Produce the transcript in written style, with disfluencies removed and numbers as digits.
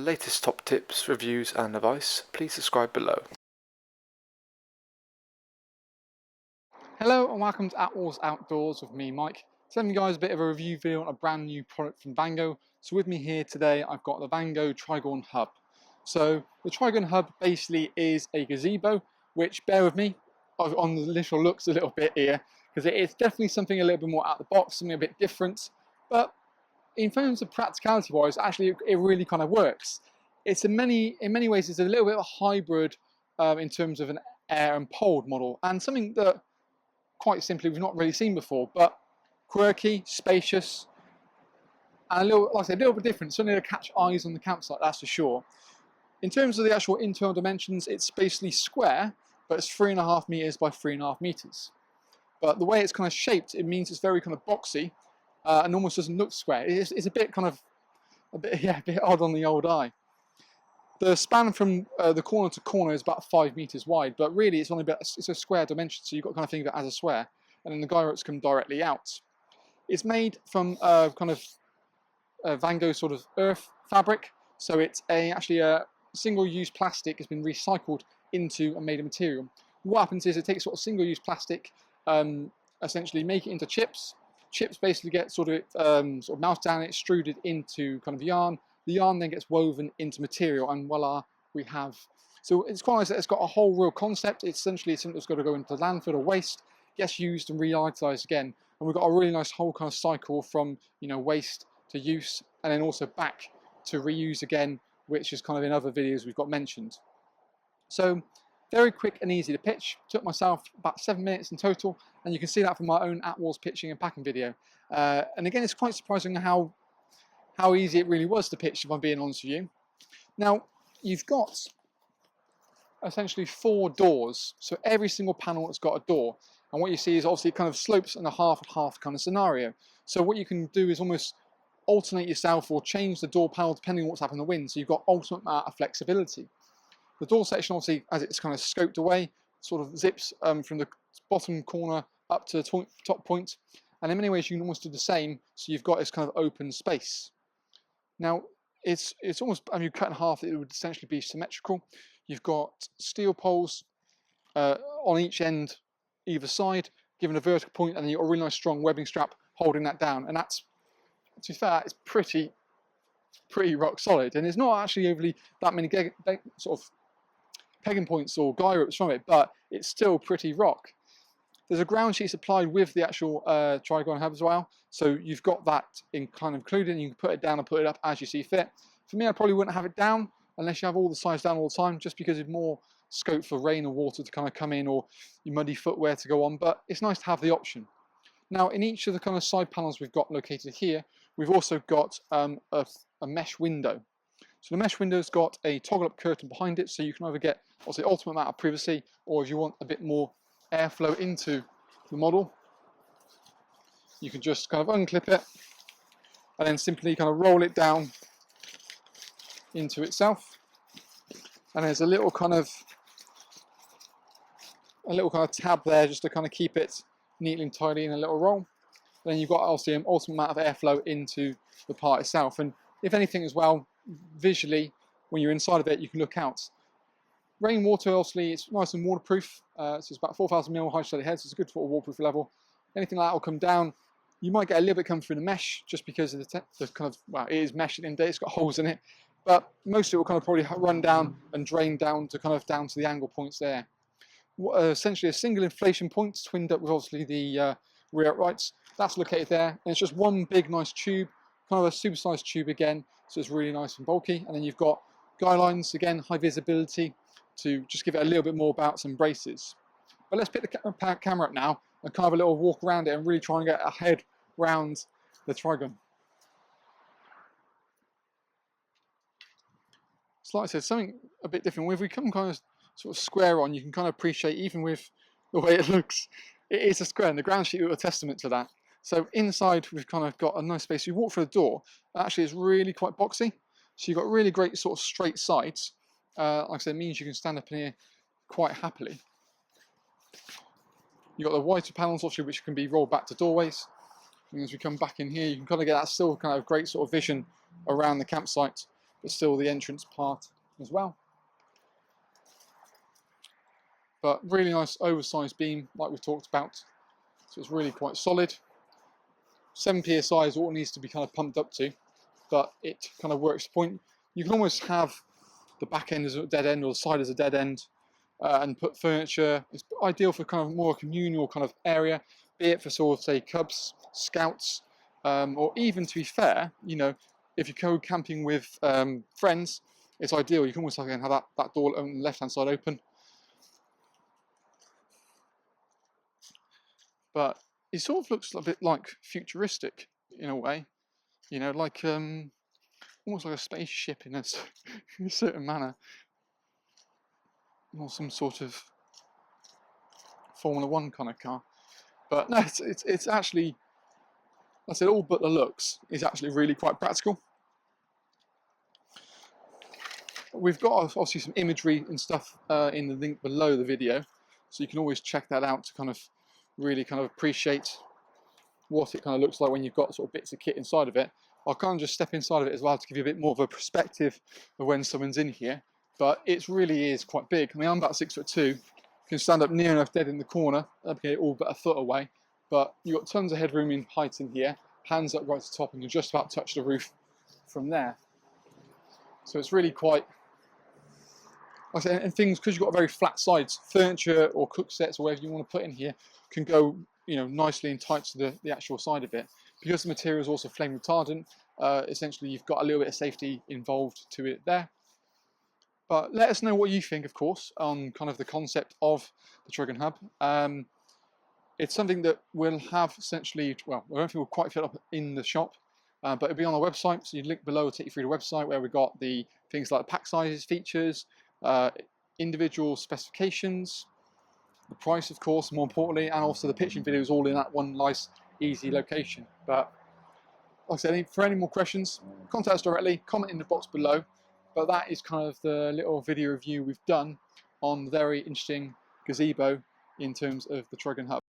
latest top tips, reviews and advice, please subscribe below. Hello and welcome to Attwoolls Outdoors with me, Mike. Sending you guys a bit of a review video on a brand new product from Vango. So with me here today, I've got the Vango Trigon Hub. So the Trigon Hub basically is a gazebo, which, bear with me, on the literal looks a little bit here, because it is definitely something a little bit more out of the box, something a bit different. But in terms of practicality wise, actually it really kind of works. It's in many ways it's a little bit of a hybrid in terms of an air and poled model, and something that quite simply we've not really seen before, but quirky, spacious, and a little, like I said, a little bit different. Something to catch eyes on the campsite, that's for sure. In terms of the actual internal dimensions, it's basically square, but it's 3.5 meters by 3.5 meters. But the way it's kind of shaped, it means it's very kind of boxy and almost doesn't look square. It's a bit kind of, a bit odd on the old eye. The span from the corner to corner is about 5 meters wide, but really it's only about, it's a square dimension, so you've got to kind of think of it as a square, and then the guy ropes come directly out. It's made from kind of Vango sort of earth fabric, so it's actually a single-use plastic has been recycled into a made of material. What happens is it takes sort of single-use plastic, essentially make it into chips. Chips basically get sort of melted down, extruded into kind of yarn. The yarn then gets woven into material, and voila, we have. So it's quite nice that it's got a whole real concept. It's essentially something that's got to go into landfill or waste, gets used and re-utilized again, and we've got a really nice whole kind of cycle from, you know, waste to use, and then also back to reuse again, which is kind of in other videos we've got mentioned. So very quick and easy to pitch. Took myself about 7 minutes in total, and you can see that from my own Attwoolls pitching and packing video. And again, it's quite surprising how easy it really was to pitch, if I'm being honest with you. Now, you've got essentially 4 doors, so every single panel has got a door, and what you see is obviously kind of slopes in a half and half kind of scenario. So what you can do is almost alternate yourself or change the door panel depending on what's happening in the wind, so you've got ultimate amount of flexibility. The door section, obviously, as it's kind of scoped away, sort of zips from the bottom corner up to the top point, and in many ways you can almost do the same, so you've got this kind of open space. Now, it's almost, I mean, you cut in half, it would essentially be symmetrical. You've got steel poles on each end, either side, given a vertical point, and then you've got a really nice strong webbing strap holding that down. And that's, to be fair, it's pretty rock solid. And it's not actually overly that many sort of pegging points or guy ropes from it, but it's still pretty rock. There's a ground sheet supplied with the actual Trigon Hub as well, so you've got that included, and you can put it down and put it up as you see fit. For me, I probably wouldn't have it down unless you have all the sides down all the time, just because there's more scope for rain or water to kind of come in, or your muddy footwear to go on, but it's nice to have the option. Now, in each of the kind of side panels we've got located here, we've also got a mesh window. So the mesh window's got a toggle up curtain behind it, so you can either get obviously the ultimate amount of privacy, or if you want a bit more airflow into the model, you can just kind of unclip it and then simply kind of roll it down into itself. And there's a little kind of tab there just to kind of keep it neatly and tidy in a little roll. Then you've got obviously an ultimate amount of airflow into the part itself, and if anything as well, visually when you're inside of it, you can look out. Rainwater, obviously, it's nice and waterproof, so it's about 4,000 mil high steady head, so it's a good sort of waterproof level. Anything like that will come down. You might get a little bit come through the mesh just because of the kind of, well, it is mesh at the end of the day, it's got holes in it, but most of it will kind of probably run down and drain down to the angle points there. Essentially a single inflation point twinned up with obviously the rear uprights. That's located there, and it's just one big nice tube, kind of a supersized tube again, so it's really nice and bulky. And then you've got guy lines, again, high visibility, to just give it a little bit more about some braces. But let's pick the camera up now and kind of a little walk around it and really try and get a head round the Trigon. So like I said, something a bit different. If we come kind of sort of square on, you can kind of appreciate, even with the way it looks, it is a square, and the ground sheet is a testament to that. So inside we've kind of got a nice space. You walk through the door, actually it's really quite boxy, so you've got really great sort of straight sides. Like I said, it means you can stand up in here quite happily. You've got the wider panels, obviously, which can be rolled back to doorways. And as we come back in here, you can kind of get that still kind of great sort of vision around the campsite. but still the entrance part as well. But really nice oversized beam, like we talked about. So it's really quite solid. 7 psi is what it needs to be kind of pumped up to, but it kind of works to point. You can almost have the back end as a dead end or the side as a dead end, and put furniture. It's ideal for kind of more communal kind of area, be it for sort of say cubs, scouts, or even, to be fair, you know, if you go camping with friends, it's ideal. You can almost have that door on the left hand side open. But it sort of looks a bit like futuristic in a way, you know, like almost like a spaceship in a certain manner, or some sort of Formula One kind of car. But no, it's actually, I said, all but the looks is actually really quite practical. We've got obviously some imagery and stuff in the link below the video, so you can always check that out to kind of really kind of appreciate what it kind of looks like when you've got sort of bits of kit inside of it. I'll kind of just step inside of it as well to give you a bit more of a perspective of when someone's in here, but it really is quite big. I mean, I'm about 6'2", can stand up near enough dead in the corner, okay, all but a foot away, but you've got tons of headroom in height in here, hands up right to the top, and you just about touch the roof from there. So it's really quite, like I say, and things, because you've got very flat sides, furniture or cook sets or whatever you want to put in here can go, you know, nicely and tight to the actual side of it. Because the material is also flame retardant, essentially you've got a little bit of safety involved to it there. But let us know what you think, of course, on kind of the concept of the Trigon Hub. It's something that we'll have essentially, well, I don't think we'll quite fit up in the shop, but it'll be on our website, so you link below will take you through the website where we've got the things like pack sizes, features, individual specifications, the price, of course, more importantly, and also the pitching videos all in that one nice, easy location. But like I said, for any more questions, contact us directly, comment in the box below. But that is kind of the little video review we've done on the very interesting gazebo in terms of the Trigon Hub.